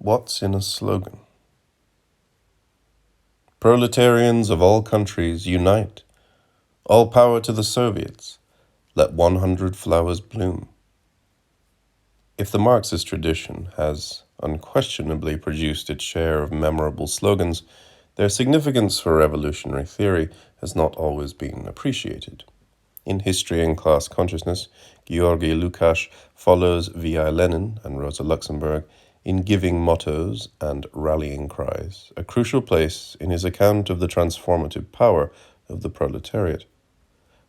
What's in a slogan? Proletarians of all countries, unite. All power to the Soviets. Let 100 flowers bloom. If the Marxist tradition has unquestionably produced its share of memorable slogans, their significance for revolutionary theory has not always been appreciated. In History and Class Consciousness, Georgy Lukács follows V.I. Lenin and Rosa Luxemburg in giving mottos and rallying cries, a crucial place in his account of the transformative power of the proletariat.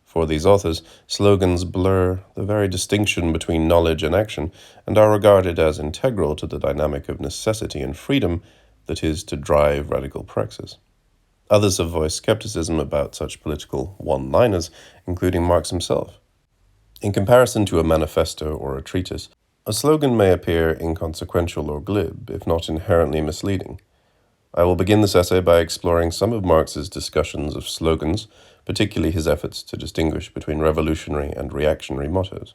For these authors, slogans blur the very distinction between knowledge and action and are regarded as integral to the dynamic of necessity and freedom that is to drive radical praxis. Others have voiced skepticism about such political one-liners, including Marx himself. In comparison to a manifesto or a treatise, a slogan may appear inconsequential or glib, if not inherently misleading. I will begin this essay by exploring some of Marx's discussions of slogans, particularly his efforts to distinguish between revolutionary and reactionary mottos.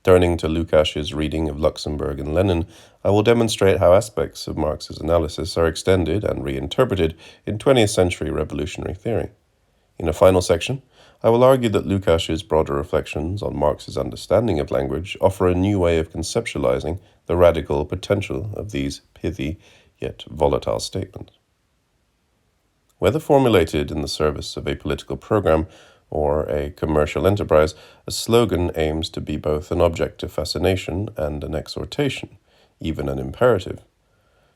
Turning to Lukács's reading of Luxemburg and Lenin, I will demonstrate how aspects of Marx's analysis are extended and reinterpreted in 20th century revolutionary theory. In a final section, I will argue that Lukács's broader reflections on Marx's understanding of language offer a new way of conceptualizing the radical potential of these pithy yet volatile statements. Whether formulated in the service of a political program or a commercial enterprise, a slogan aims to be both an object of fascination and an exhortation, even an imperative.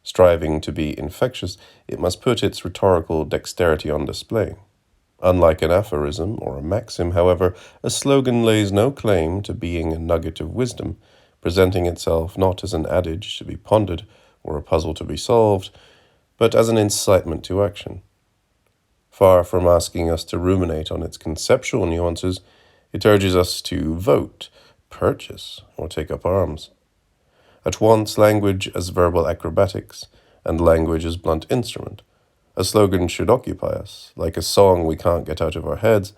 Striving to be infectious, it must put its rhetorical dexterity on display. Unlike an aphorism or a maxim, however, a slogan lays no claim to being a nugget of wisdom, presenting itself not as an adage to be pondered or a puzzle to be solved, but as an incitement to action. Far from asking us to ruminate on its conceptual nuances, it urges us to vote, purchase, or take up arms. At once language as verbal acrobatics, and language as blunt instrument, a slogan should occupy us, like a song we can't get out of our heads,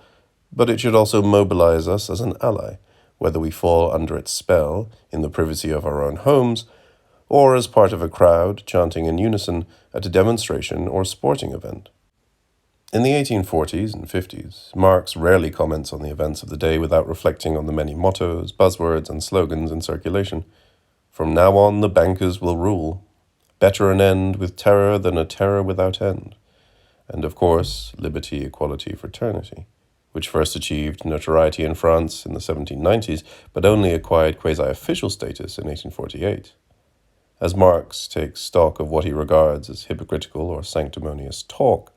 but it should also mobilize us as an ally, whether we fall under its spell in the privacy of our own homes, or as part of a crowd chanting in unison at a demonstration or sporting event. In the 1840s and 50s, Marx rarely comments on the events of the day without reflecting on the many mottos, buzzwords, and slogans in circulation. From now on, the bankers will rule. Better an end with terror than a terror without end. And of course, liberty, equality, fraternity, which first achieved notoriety in France in the 1790s, but only acquired quasi-official status in 1848. As Marx takes stock of what he regards as hypocritical or sanctimonious talk,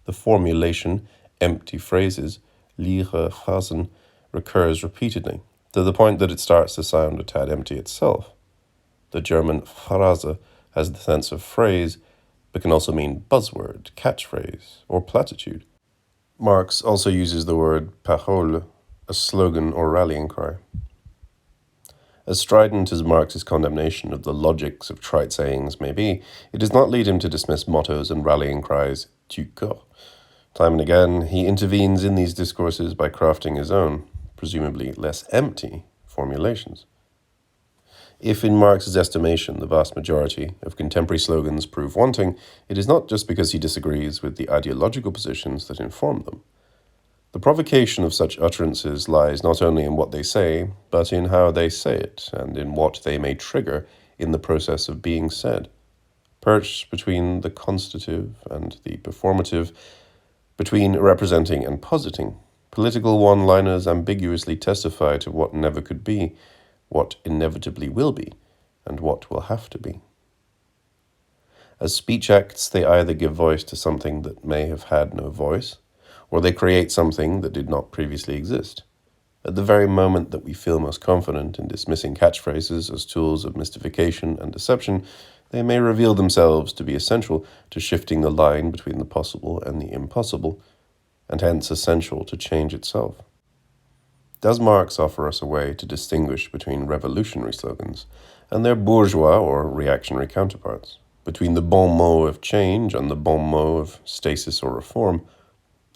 the formulation, empty phrases, leere Phrasen, recurs repeatedly, to the point that it starts to sound a tad empty itself. The German Phrase has the sense of phrase, but can also mean buzzword, catchphrase, or platitude. Marx also uses the word parole, a slogan or rallying cry. As strident as Marx's condemnation of the logics of trite sayings may be, it does not lead him to dismiss mottos and rallying cries tu corps. Time and again, he intervenes in these discourses by crafting his own, presumably less empty, formulations. If in Marx's estimation the vast majority of contemporary slogans prove wanting, it is not just because he disagrees with the ideological positions that inform them. The provocation of such utterances lies not only in what they say, but in how they say it, and in what they may trigger in the process of being said. Perched between the constative and the performative, between representing and positing, political one-liners ambiguously testify to what never could be, what inevitably will be, and what will have to be. As speech acts, they either give voice to something that may have had no voice, or they create something that did not previously exist. At the very moment that we feel most confident in dismissing catchphrases as tools of mystification and deception, they may reveal themselves to be essential to shifting the line between the possible and the impossible, and hence essential to change itself. Does Marx offer us a way to distinguish between revolutionary slogans and their bourgeois or reactionary counterparts, between the bon mot of change and the bon mot of stasis or reform?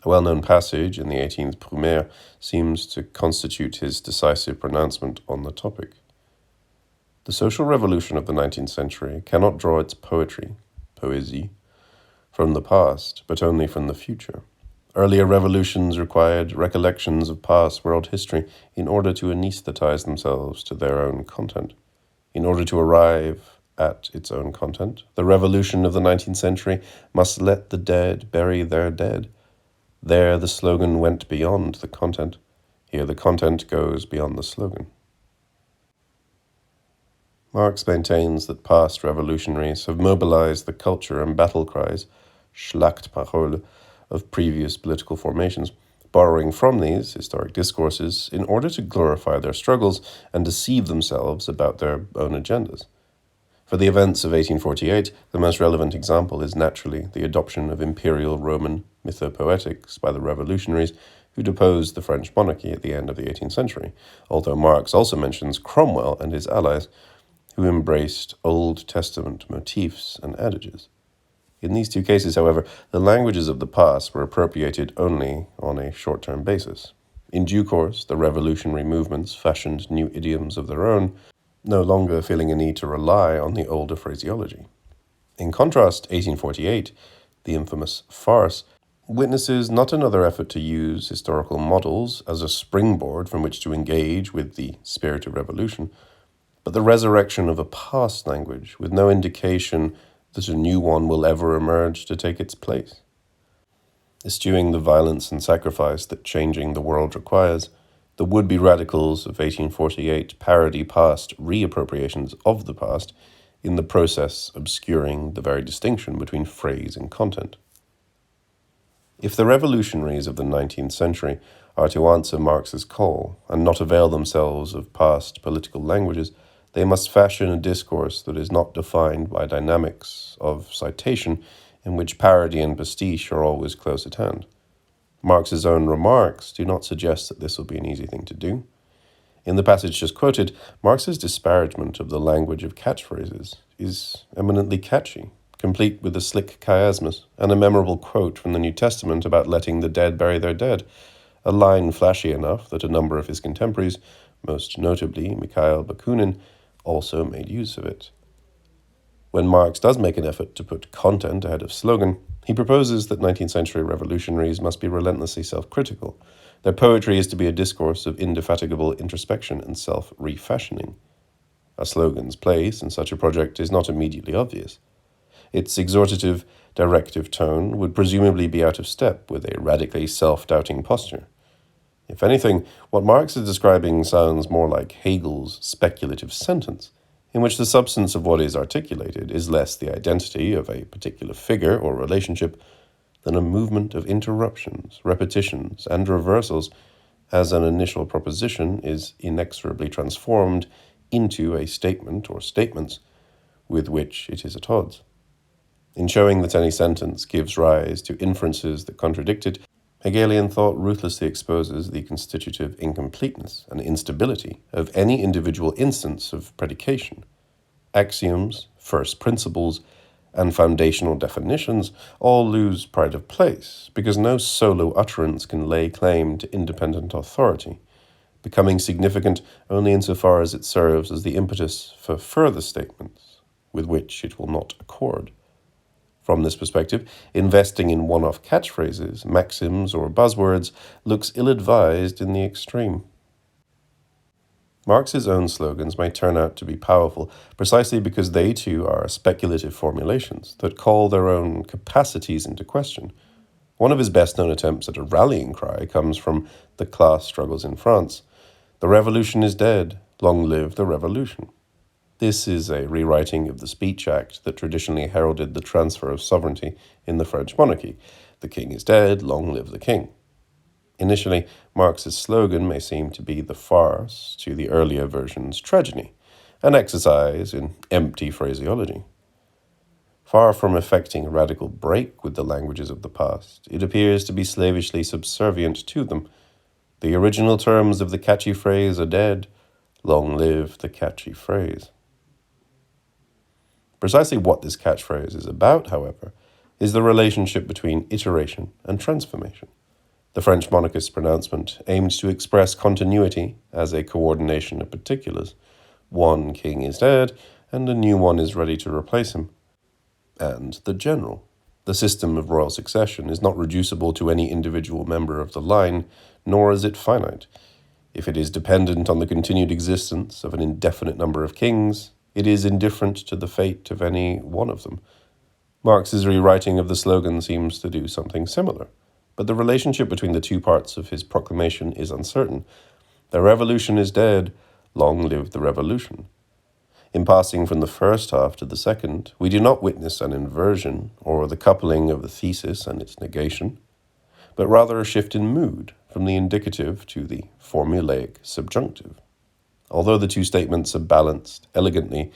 A well-known passage in the 18th Brumaire seems to constitute his decisive pronouncement on the topic. The social revolution of the 19th century cannot draw its poetry, poésie, from the past, but only from the future. Earlier revolutions required recollections of past world history in order to anesthetize themselves to their own content. In order to arrive at its own content, the revolution of the 19th century must let the dead bury their dead. There the slogan went beyond the content. Here the content goes beyond the slogan. Marx maintains that past revolutionaries have mobilized the culture and battle cries, Schlachtparole, of previous political formations, borrowing from these historic discourses in order to glorify their struggles and deceive themselves about their own agendas. For the events of 1848, the most relevant example is naturally the adoption of imperial Roman mythopoetics by the revolutionaries who deposed the French monarchy at the end of the 18th century, although Marx also mentions Cromwell and his allies, who embraced Old Testament motifs and adages. In these two cases, however, the languages of the past were appropriated only on a short-term basis. In due course, the revolutionary movements fashioned new idioms of their own, no longer feeling a need to rely on the older phraseology. In contrast, 1848, the infamous farce, witnesses not another effort to use historical models as a springboard from which to engage with the spirit of revolution, but the resurrection of a past language with no indication that a new one will ever emerge to take its place. Eschewing the violence and sacrifice that changing the world requires, the would-be radicals of 1848 parody past reappropriations of the past, in the process obscuring the very distinction between phrase and content. If the revolutionaries of the 19th century are to answer Marx's call and not avail themselves of past political languages, they must fashion a discourse that is not defined by dynamics of citation in which parody and pastiche are always close at hand. Marx's own remarks do not suggest that this will be an easy thing to do. In the passage just quoted, Marx's disparagement of the language of catchphrases is eminently catchy, complete with a slick chiasmus and a memorable quote from the New Testament about letting the dead bury their dead, a line flashy enough that a number of his contemporaries, most notably Mikhail Bakunin, also made use of it. When Marx does make an effort to put content ahead of slogan, he proposes that 19th century revolutionaries must be relentlessly self-critical. Their poetry is to be a discourse of indefatigable introspection and self-refashioning. A slogan's place in such a project is not immediately obvious. Its exhortative, directive tone would presumably be out of step with a radically self-doubting posture. If anything, what Marx is describing sounds more like Hegel's speculative sentence, in which the substance of what is articulated is less the identity of a particular figure or relationship than a movement of interruptions, repetitions, and reversals, as an initial proposition is inexorably transformed into a statement or statements with which it is at odds. In showing that any sentence gives rise to inferences that contradict it, Hegelian thought ruthlessly exposes the constitutive incompleteness and instability of any individual instance of predication. Axioms, first principles, and foundational definitions all lose pride of place, because no solo utterance can lay claim to independent authority, becoming significant only insofar as it serves as the impetus for further statements with which it will not accord. From this perspective, investing in one-off catchphrases, maxims, or buzzwords looks ill-advised in the extreme. Marx's own slogans may turn out to be powerful precisely because they too are speculative formulations that call their own capacities into question. One of his best-known attempts at a rallying cry comes from the class struggles in France. "The revolution is dead. Long live the revolution." This is a rewriting of the Speech Act that traditionally heralded the transfer of sovereignty in the French monarchy. "The king is dead, long live the king." Initially, Marx's slogan may seem to be the farce to the earlier version's tragedy, an exercise in empty phraseology. Far from effecting a radical break with the languages of the past, it appears to be slavishly subservient to them. The original terms of the catchy phrase are dead. Long live the catchy phrase. Precisely what this catchphrase is about, however, is the relationship between iteration and transformation. The French monarchist's pronouncement aimed to express continuity as a coordination of particulars, one king is dead and a new one is ready to replace him. And the general. The system of royal succession is not reducible to any individual member of the line, nor is it finite. If it is dependent on the continued existence of an indefinite number of kings, it is indifferent to the fate of any one of them. Marx's rewriting of the slogan seems to do something similar, but the relationship between the two parts of his proclamation is uncertain. The revolution is dead, long live the revolution. In passing from the first half to the second, we do not witness an inversion or the coupling of the thesis and its negation, but rather a shift in mood from the indicative to the formulaic subjunctive. Although the two statements are balanced elegantly,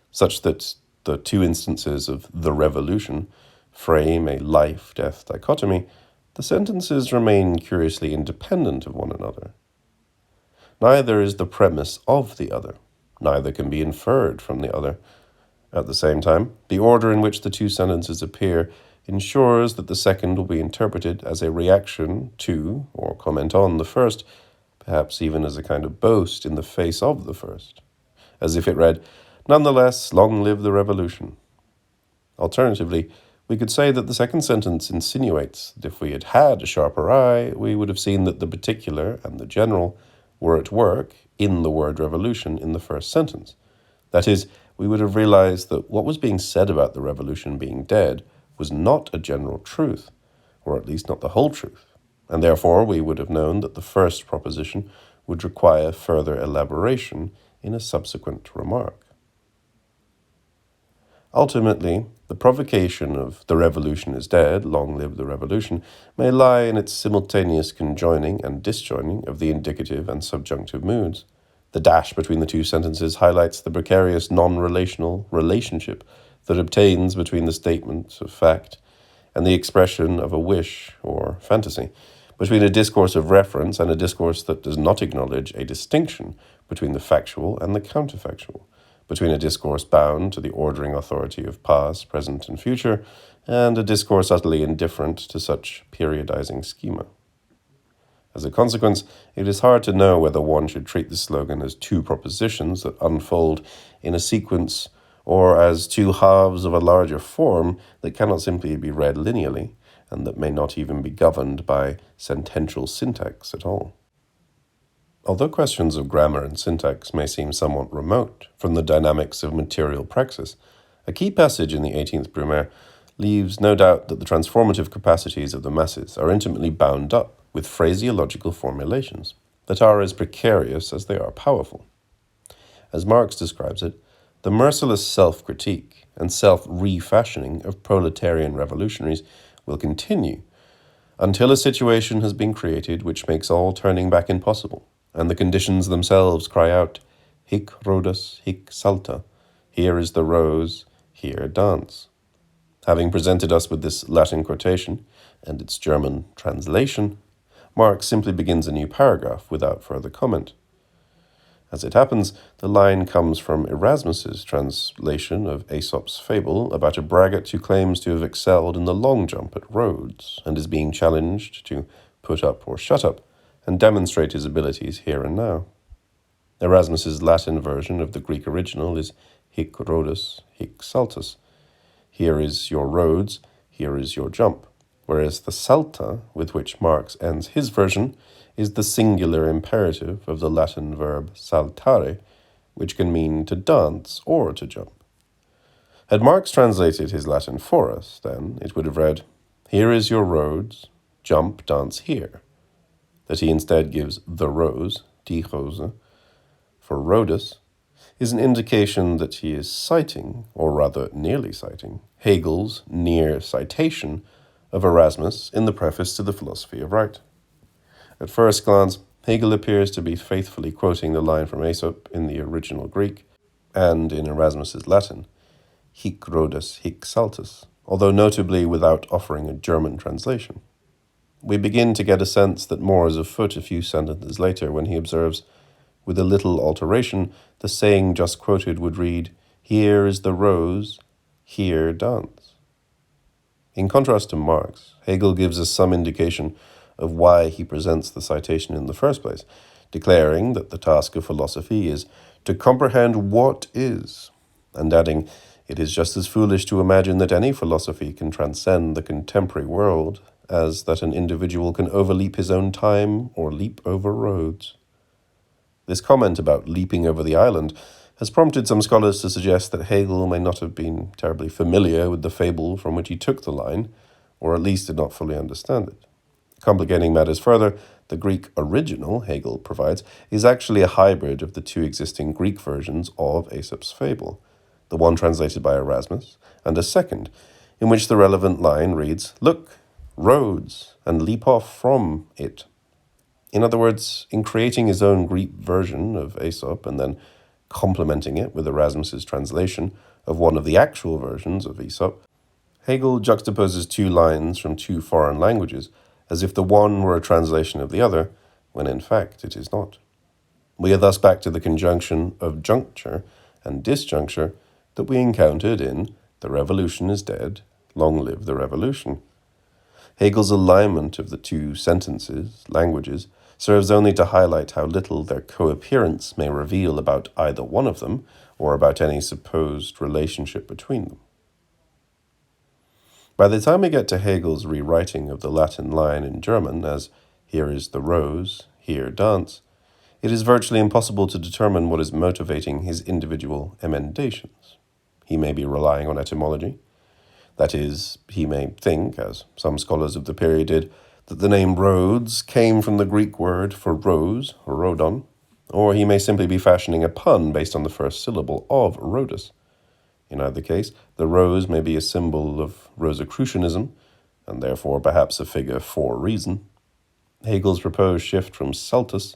such that the two instances of the revolution frame a life-death dichotomy, the sentences remain curiously independent of one another. Neither is the premise of the other. Neither can be inferred from the other. At the same time, the order in which the two sentences appear ensures that the second will be interpreted as a reaction to, or comment on, the first, perhaps even as a kind of boast in the face of the first, as if it read, "Nonetheless, long live the revolution." Alternatively, we could say that the second sentence insinuates that if we had had a sharper eye, we would have seen that the particular and the general were at work in the word revolution in the first sentence. That is, we would have realized that what was being said about the revolution being dead was not a general truth, or at least not the whole truth, and therefore we would have known that the first proposition would require further elaboration in a subsequent remark. Ultimately, the provocation of "the revolution is dead, long live the revolution" may lie in its simultaneous conjoining and disjoining of the indicative and subjunctive moods. The dash between the two sentences highlights the precarious non-relational relationship that obtains between the statement of fact and the expression of a wish or fantasy, between a discourse of reference and a discourse that does not acknowledge a distinction between the factual and the counterfactual, between a discourse bound to the ordering authority of past, present, and future, and a discourse utterly indifferent to such periodizing schema. As a consequence, it is hard to know whether one should treat the slogan as two propositions that unfold in a sequence or as two halves of a larger form that cannot simply be read linearly and that may not even be governed by sentential syntax at all. Although questions of grammar and syntax may seem somewhat remote from the dynamics of material praxis, a key passage in the 18th Brumaire leaves no doubt that the transformative capacities of the masses are intimately bound up with phraseological formulations that are as precarious as they are powerful. As Marx describes it, the merciless self-critique and self-refashioning of proletarian revolutionaries will continue until a situation has been created which makes all turning back impossible, and the conditions themselves cry out, "Hic rhodus, hic salta," here is the rose, here dance. Having presented us with this Latin quotation and its German translation, Marx simply begins a new paragraph without further comment. As it happens, the line comes from Erasmus's translation of Aesop's fable about a braggart who claims to have excelled in the long jump at Rhodes and is being challenged to put up or shut up and demonstrate his abilities here and now. Erasmus's Latin version of the Greek original is hic Rhodus, hic saltus. Here is your Rhodes, here is your jump. Whereas the salta, with which Marx ends his version, is the singular imperative of the Latin verb saltare, which can mean to dance or to jump. Had Marx translated his Latin for us, then it would have read, "Here is your Rhodes, jump, dance here." That he instead gives the rose, die Rose, for Rhodus, is an indication that he is citing, or rather nearly citing, Hegel's near citation of Erasmus in the preface to the Philosophy of Right. At first glance, Hegel appears to be faithfully quoting the line from Aesop in the original Greek and in Erasmus's Latin, hic Rhodus, hic saltus, although notably without offering a German translation. We begin to get a sense that more is afoot a few sentences later when he observes, with a little alteration, the saying just quoted would read, "Here is the rose, here dance." In contrast to Marx, Hegel gives us some indication of why he presents the citation in the first place, declaring that the task of philosophy is to comprehend what is, and adding, it is just as foolish to imagine that any philosophy can transcend the contemporary world as that an individual can overleap his own time or leap over roads. This comment about leaping over the island has prompted some scholars to suggest that Hegel may not have been terribly familiar with the fable from which he took the line, or at least did not fully understand it. Complicating matters further, the Greek original Hegel provides is actually a hybrid of the two existing Greek versions of Aesop's fable, the one translated by Erasmus, and a second, in which the relevant line reads, "Look, roads, and leap off from it." In other words, in creating his own Greek version of Aesop and then complementing it with Erasmus's translation of one of the actual versions of Aesop, Hegel juxtaposes two lines from two foreign languages as if the one were a translation of the other, when in fact it is not. We are thus back to the conjunction of juncture and disjuncture that we encountered in "The Revolution is Dead, Long Live the Revolution." Hegel's alignment of the two languages, serves only to highlight how little their coappearance may reveal about either one of them, or about any supposed relationship between them. By the time we get to Hegel's rewriting of the Latin line in German as "here is the rose, here dance," it is virtually impossible to determine what is motivating his individual emendations. He may be relying on etymology. That is, he may think, as some scholars of the period did, that the name Rhodes came from the Greek word for rose, rhodon, or he may simply be fashioning a pun based on the first syllable of Rhodus. In either case, the rose may be a symbol of Rosicrucianism, and therefore perhaps a figure for reason. Hegel's proposed shift from saltus,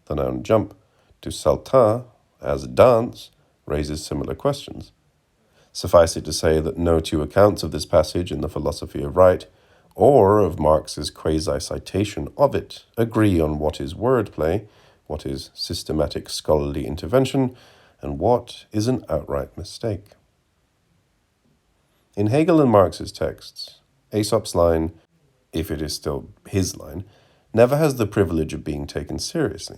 the noun jump, to salta, as dance, raises similar questions. Suffice it to say that no two accounts of this passage in the Philosophy of Right, or of Marx's quasi-citation of it, agree on what is wordplay, what is systematic scholarly intervention, and what is an outright mistake. In Hegel and Marx's texts, Aesop's line, if it is still his line, never has the privilege of being taken seriously.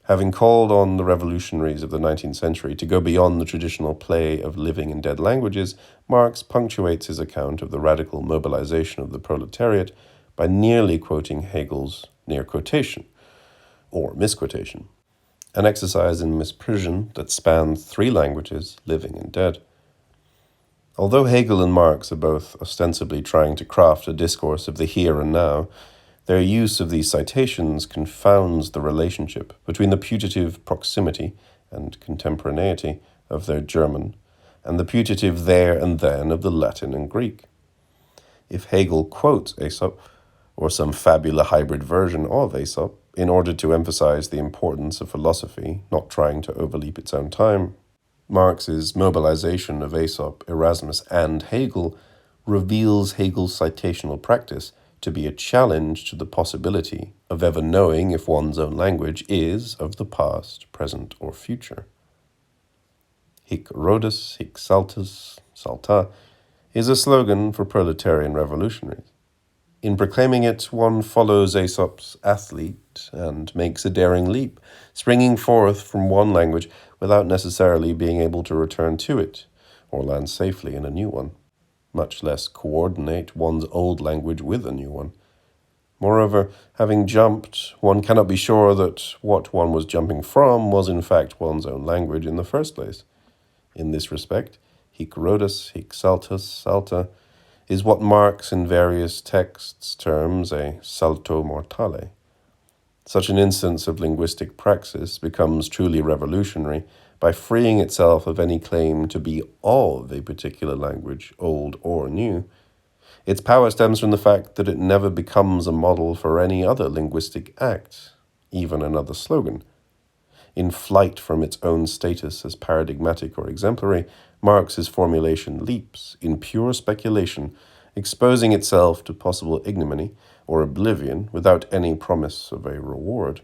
Having called on the revolutionaries of the 19th century to go beyond the traditional play of living and dead languages, Marx punctuates his account of the radical mobilization of the proletariat by nearly quoting Hegel's near quotation, or misquotation, an exercise in misprision that spans three languages, living and dead. Although Hegel and Marx are both ostensibly trying to craft a discourse of the here and now, their use of these citations confounds the relationship between the putative proximity and contemporaneity of their German and the putative there and then of the Latin and Greek. If Hegel quotes Aesop, or some fabula hybrid version of Aesop, in order to emphasize the importance of philosophy not trying to overleap its own time, Marx's mobilization of Aesop, Erasmus, and Hegel reveals Hegel's citational practice to be a challenge to the possibility of ever knowing if one's own language is of the past, present, or future. Hic Rhodus, hic saltus, salta, is a slogan for proletarian revolutionaries. In proclaiming it, one follows Aesop's athlete and makes a daring leap, springing forth from one language without necessarily being able to return to it, or land safely in a new one, much less coordinate one's old language with a new one. Moreover, having jumped, one cannot be sure that what one was jumping from was in fact one's own language in the first place. In this respect, hic Rhodus, hic saltus, salta, is what Marx in various texts terms a salto mortale. Such an instance of linguistic praxis becomes truly revolutionary by freeing itself of any claim to be of a particular language, old or new. Its power stems from the fact that it never becomes a model for any other linguistic act, even another slogan. In flight from its own status as paradigmatic or exemplary, Marx's formulation leaps, in pure speculation, exposing itself to possible ignominy or oblivion without any promise of a reward.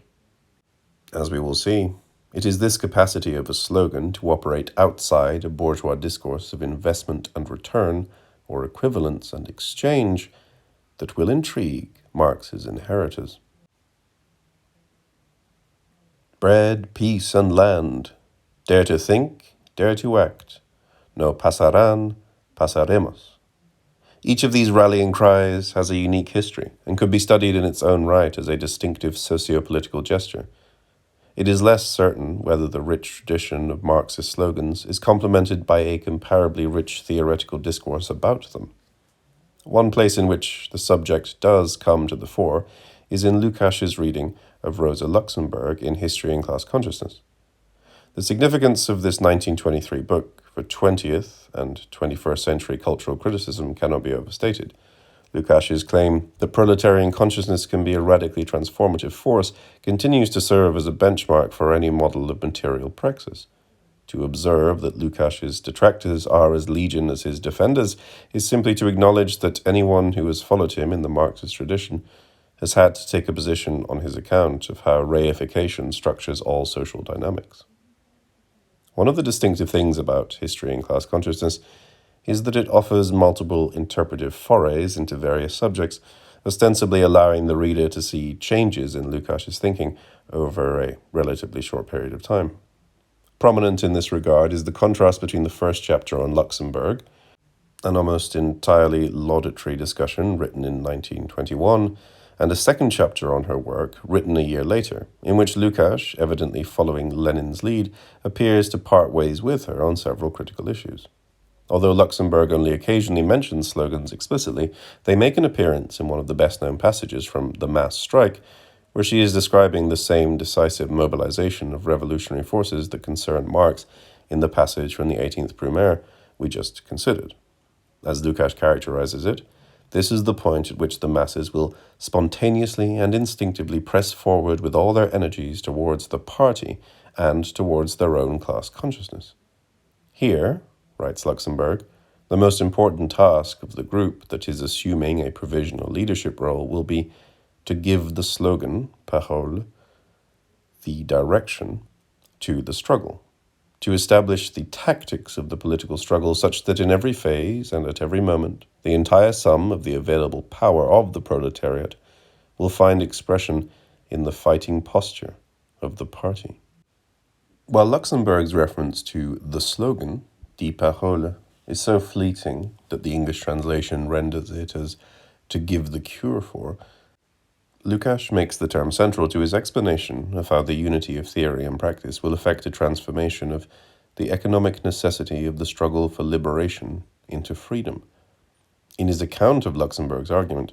As we will see, it is this capacity of a slogan to operate outside a bourgeois discourse of investment and return, or equivalence and exchange, that will intrigue Marx's inheritors. Bread, peace, and land, Dare to think, dare to act. No pasarán, pasaremos. Each of these rallying cries has a unique history and could be studied in its own right as a distinctive socio-political gesture. It is less certain whether the rich tradition of Marxist slogans is complemented by a comparably rich theoretical discourse about them. One place in which the subject does come to the fore is in Lukács's reading of Rosa Luxemburg in History and Class Consciousness. The significance of this 1923 book for 20th and 21st century cultural criticism cannot be overstated. Lukács's claim that proletarian consciousness can be a radically transformative force continues to serve as a benchmark for any model of material praxis. To observe that Lukács's detractors are as legion as his defenders is simply to acknowledge that anyone who has followed him in the Marxist tradition has had to take a position on his account of how reification structures all social dynamics. One of the distinctive things about History and Class Consciousness is that it offers multiple interpretive forays into various subjects, ostensibly allowing the reader to see changes in Lukács's thinking over a relatively short period of time. Prominent in this regard is the contrast between the first chapter on Luxemburg, an almost entirely laudatory discussion written in 1921, and a second chapter on her work, written a year later, in which Lukács, evidently following Lenin's lead, appears to part ways with her on several critical issues. Although Luxemburg only occasionally mentions slogans explicitly, they make an appearance in one of the best-known passages from The Mass Strike, where she is describing the same decisive mobilization of revolutionary forces that concerned Marx in the passage from the 18th Brumaire we just considered. As Lukács characterizes it, this is the point at which the masses will spontaneously and instinctively press forward with all their energies towards the party and towards their own class consciousness. Here, writes Luxemburg, the most important task of the group that is assuming a provisional leadership role will be to give the slogan, parole, the direction to the struggle, to establish the tactics of the political struggle such that in every phase and at every moment, the entire sum of the available power of the proletariat will find expression in the fighting posture of the party. While Luxemburg's reference to the slogan, die Parole, is so fleeting that the English translation renders it as to give the cure for, Lukács makes the term central to his explanation of how the unity of theory and practice will affect a transformation of the economic necessity of the struggle for liberation into freedom. In his account of Luxemburg's argument,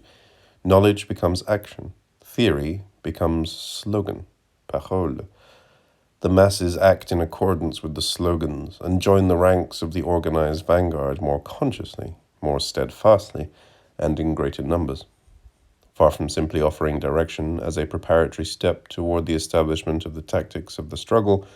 knowledge becomes action, theory becomes slogan, parole. The masses act in accordance with the slogans and join the ranks of the organized vanguard more consciously, more steadfastly, and in greater numbers. Far from simply offering direction as a preparatory step toward the establishment of the tactics of the struggle,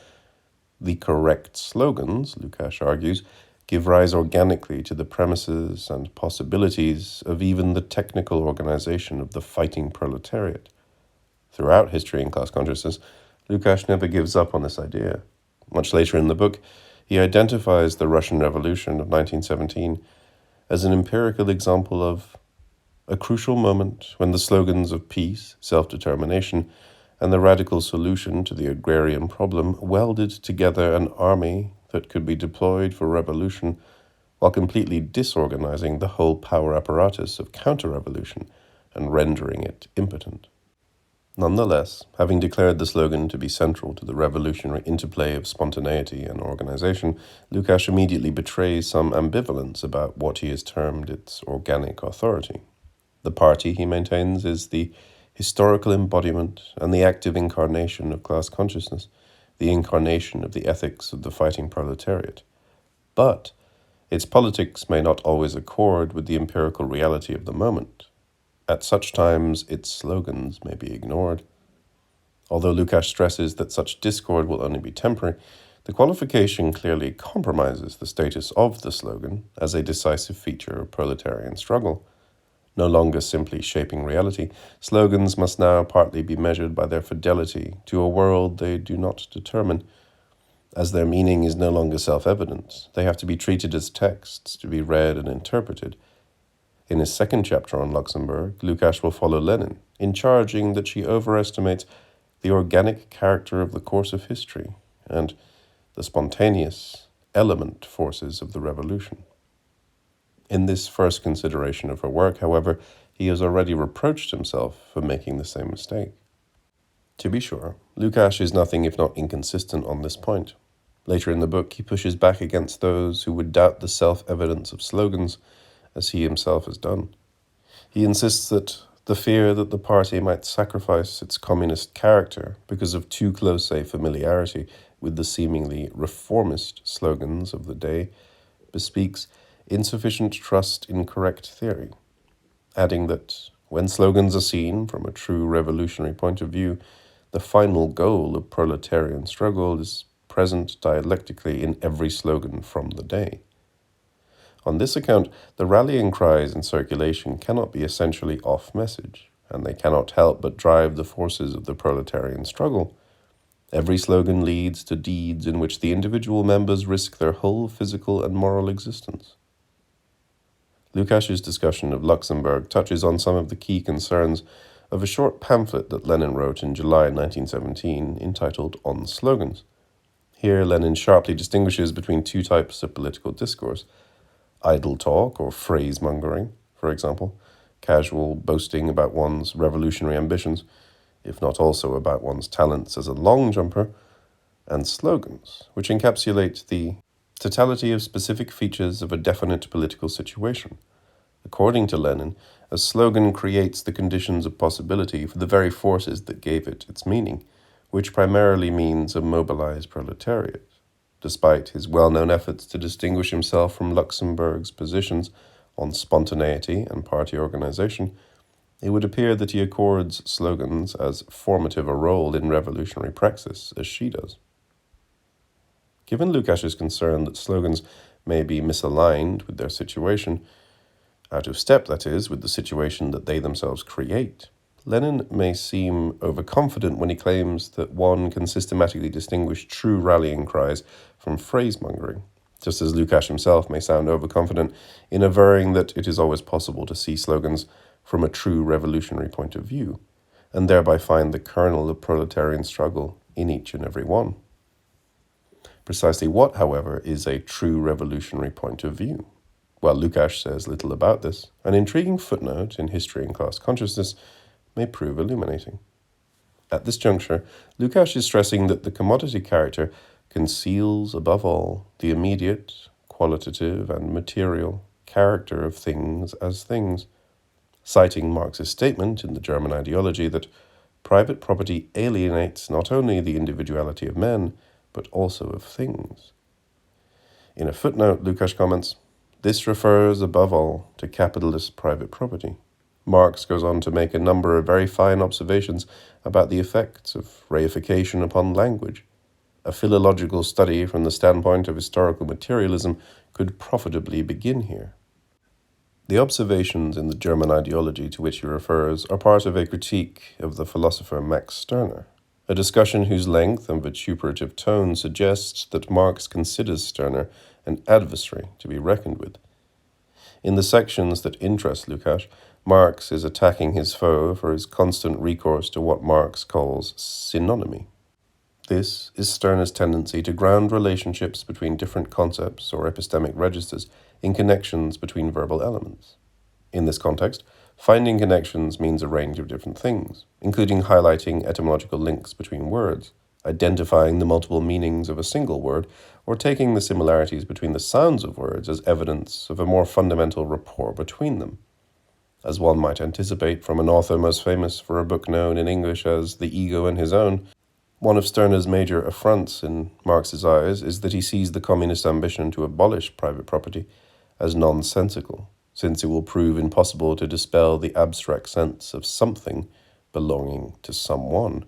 the correct slogans, Lukács argues, give rise organically to the premises and possibilities of even the technical organization of the fighting proletariat. Throughout History and Class Consciousness, Lukács never gives up on this idea. Much later in the book, he identifies the Russian Revolution of 1917 as an empirical example of a crucial moment when the slogans of peace, self-determination, and the radical solution to the agrarian problem welded together an army that could be deployed for revolution while completely disorganizing the whole power apparatus of counter-revolution and rendering it impotent. Nonetheless, having declared the slogan to be central to the revolutionary interplay of spontaneity and organization, Lukács immediately betrays some ambivalence about what he has termed its organic authority. The party, he maintains, is the historical embodiment and the active incarnation of class consciousness, the incarnation of the ethics of the fighting proletariat. But its politics may not always accord with the empirical reality of the moment. At such times, its slogans may be ignored. Although Lukács stresses that such discord will only be temporary, the qualification clearly compromises the status of the slogan as a decisive feature of proletarian struggle. No longer simply shaping reality, slogans must now partly be measured by their fidelity to a world they do not determine. As their meaning is no longer self-evident, they have to be treated as texts to be read and interpreted. In his second chapter on Luxemburg, Lukács will follow Lenin in charging that she overestimates the organic character of the course of history, and the spontaneous, element forces of the revolution. In this first consideration of her work, however, he has already reproached himself for making the same mistake. To be sure, Lukács is nothing if not inconsistent on this point. Later in the book, he pushes back against those who would doubt the self-evidence of slogans, as he himself has done. He insists that the fear that the party might sacrifice its communist character because of too close a familiarity with the seemingly reformist slogans of the day bespeaks insufficient trust in correct theory, adding that when slogans are seen from a true revolutionary point of view, the final goal of proletarian struggle is present dialectically in every slogan from the day. On this account, the rallying cries in circulation cannot be essentially off-message, and they cannot help but drive the forces of the proletarian struggle. Every slogan leads to deeds in which the individual members risk their whole physical and moral existence. Lukács's discussion of Luxemburg touches on some of the key concerns of a short pamphlet that Lenin wrote in July 1917 entitled On Slogans. Here, Lenin sharply distinguishes between two types of political discourse: idle talk or phrase-mongering, for example, casual boasting about one's revolutionary ambitions, if not also about one's talents as a long jumper, and slogans, which encapsulate the totality of specific features of a definite political situation. According to Lenin, a slogan creates the conditions of possibility for the very forces that gave it its meaning, which primarily means a mobilized proletariat. Despite his well-known efforts to distinguish himself from Luxemburg's positions on spontaneity and party organization, it would appear that he accords slogans as formative a role in revolutionary praxis as she does. Given Lukács's concern that slogans may be misaligned with their situation, out of step, that is, with the situation that they themselves create, Lenin may seem overconfident when he claims that one can systematically distinguish true rallying cries from phrase-mongering, just as Lukács himself may sound overconfident in averring that it is always possible to see slogans from a true revolutionary point of view, and thereby find the kernel of proletarian struggle in each and every one. Precisely what, however, is a true revolutionary point of view? While Lukács says little about this, an intriguing footnote in History and Class Consciousness may prove illuminating. At this juncture, Lukács is stressing that the commodity character conceals, above all, the immediate, qualitative, and material character of things as things, citing Marx's statement in the German ideology that private property alienates not only the individuality of men, but also of things. In a footnote, Lukács comments, "This refers, above all, to capitalist private property." Marx goes on to make a number of very fine observations about the effects of reification upon language. A philological study from the standpoint of historical materialism could profitably begin here. The observations in the German ideology to which he refers are part of a critique of the philosopher Max Stirner, a discussion whose length and vituperative tone suggests that Marx considers Stirner an adversary to be reckoned with. In the sections that interest Lukács, Marx is attacking his foe for his constant recourse to what Marx calls synonymy. This is Stirner's tendency to ground relationships between different concepts or epistemic registers in connections between verbal elements. In this context, finding connections means a range of different things, including highlighting etymological links between words, identifying the multiple meanings of a single word, or taking the similarities between the sounds of words as evidence of a more fundamental rapport between them. As one might anticipate from an author most famous for a book known in English as The Ego and His Own, one of Stirner's major affronts in Marx's eyes is that he sees the communist ambition to abolish private property as nonsensical, since it will prove impossible to dispel the abstract sense of something belonging to someone.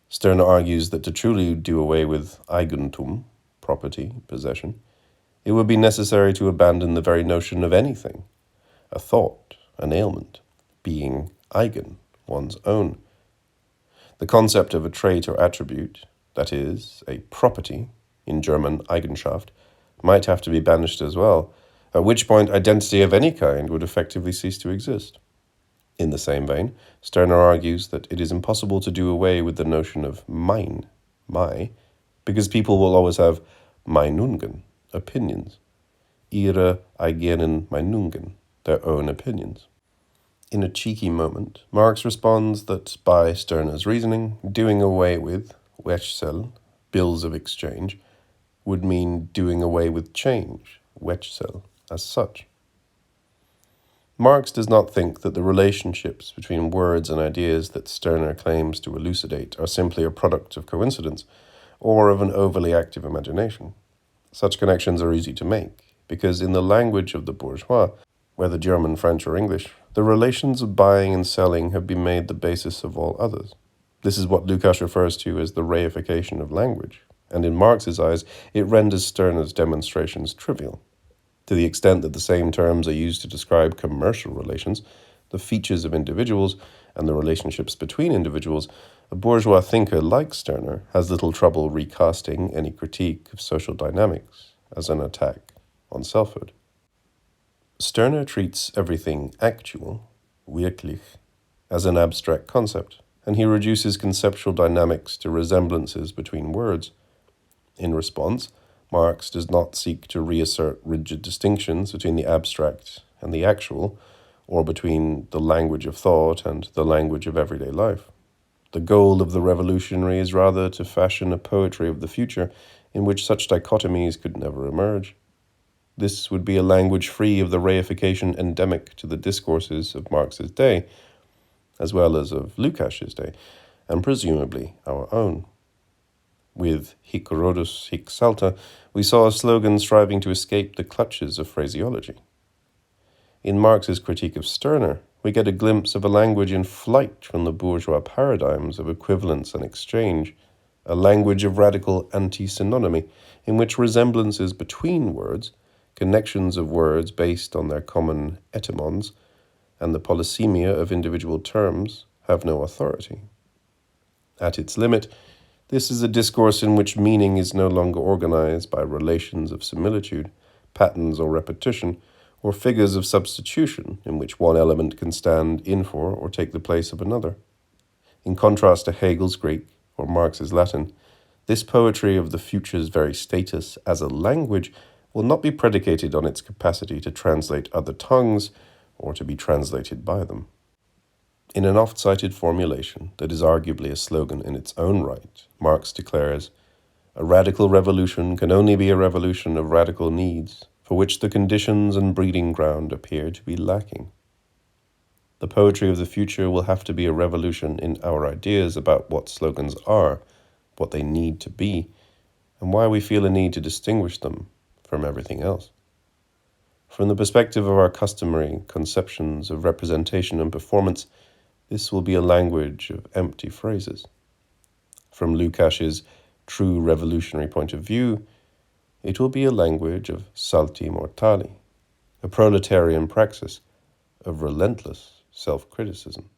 Stirner argues that to truly do away with Eigentum, property, possession, it would be necessary to abandon the very notion of anything, a thought, an ailment, being eigen, one's own. The concept of a trait or attribute, that is, a property, in German Eigenschaft, might have to be banished as well, at which point identity of any kind would effectively cease to exist. In the same vein, Stirner argues that it is impossible to do away with the notion of mein, my, because people will always have Meinungen, opinions, ihre eigenen Meinungen, their own opinions. In a cheeky moment, Marx responds that by Stirner's reasoning, doing away with Wechsel, bills of exchange, would mean doing away with change, Wechsel, as such. Marx does not think that the relationships between words and ideas that Stirner claims to elucidate are simply a product of coincidence or of an overly active imagination. Such connections are easy to make, because in the language of the bourgeois, whether German, French, or English, the relations of buying and selling have been made the basis of all others. This is what Lukács refers to as the reification of language, and in Marx's eyes, it renders Stirner's demonstrations trivial. To the extent that the same terms are used to describe commercial relations, the features of individuals, and the relationships between individuals, a bourgeois thinker like Stirner has little trouble recasting any critique of social dynamics as an attack on selfhood. Stirner treats everything actual, wirklich, as an abstract concept, and he reduces conceptual dynamics to resemblances between words. In response, Marx does not seek to reassert rigid distinctions between the abstract and the actual, or between the language of thought and the language of everyday life. The goal of the revolutionary is rather to fashion a poetry of the future in which such dichotomies could never emerge. This would be a language free of the reification endemic to the discourses of Marx's day, as well as of Lukács's day, and presumably our own. With Hic Rhodus, Hic Salta, we saw a slogan striving to escape the clutches of phraseology. In Marx's critique of Stirner, we get a glimpse of a language in flight from the bourgeois paradigms of equivalence and exchange, a language of radical anti-synonymy, in which resemblances between words, connections of words based on their common etymons, and the polysemia of individual terms have no authority. At its limit, this is a discourse in which meaning is no longer organized by relations of similitude, patterns or repetition, or figures of substitution in which one element can stand in for or take the place of another. In contrast to Hegel's Greek or Marx's Latin, this poetry of the future's very status as a language will not be predicated on its capacity to translate other tongues or to be translated by them. In an oft-cited formulation that is arguably a slogan in its own right, Marx declares, "A radical revolution can only be a revolution of radical needs, for which the conditions and breeding ground appear to be lacking." The poetry of the future will have to be a revolution in our ideas about what slogans are, what they need to be, and why we feel a need to distinguish them from everything else. From the perspective of our customary conceptions of representation and performance, this will be a language of empty phrases. From Lukács's true revolutionary point of view, it will be a language of salti mortali, a proletarian praxis of relentless self-criticism.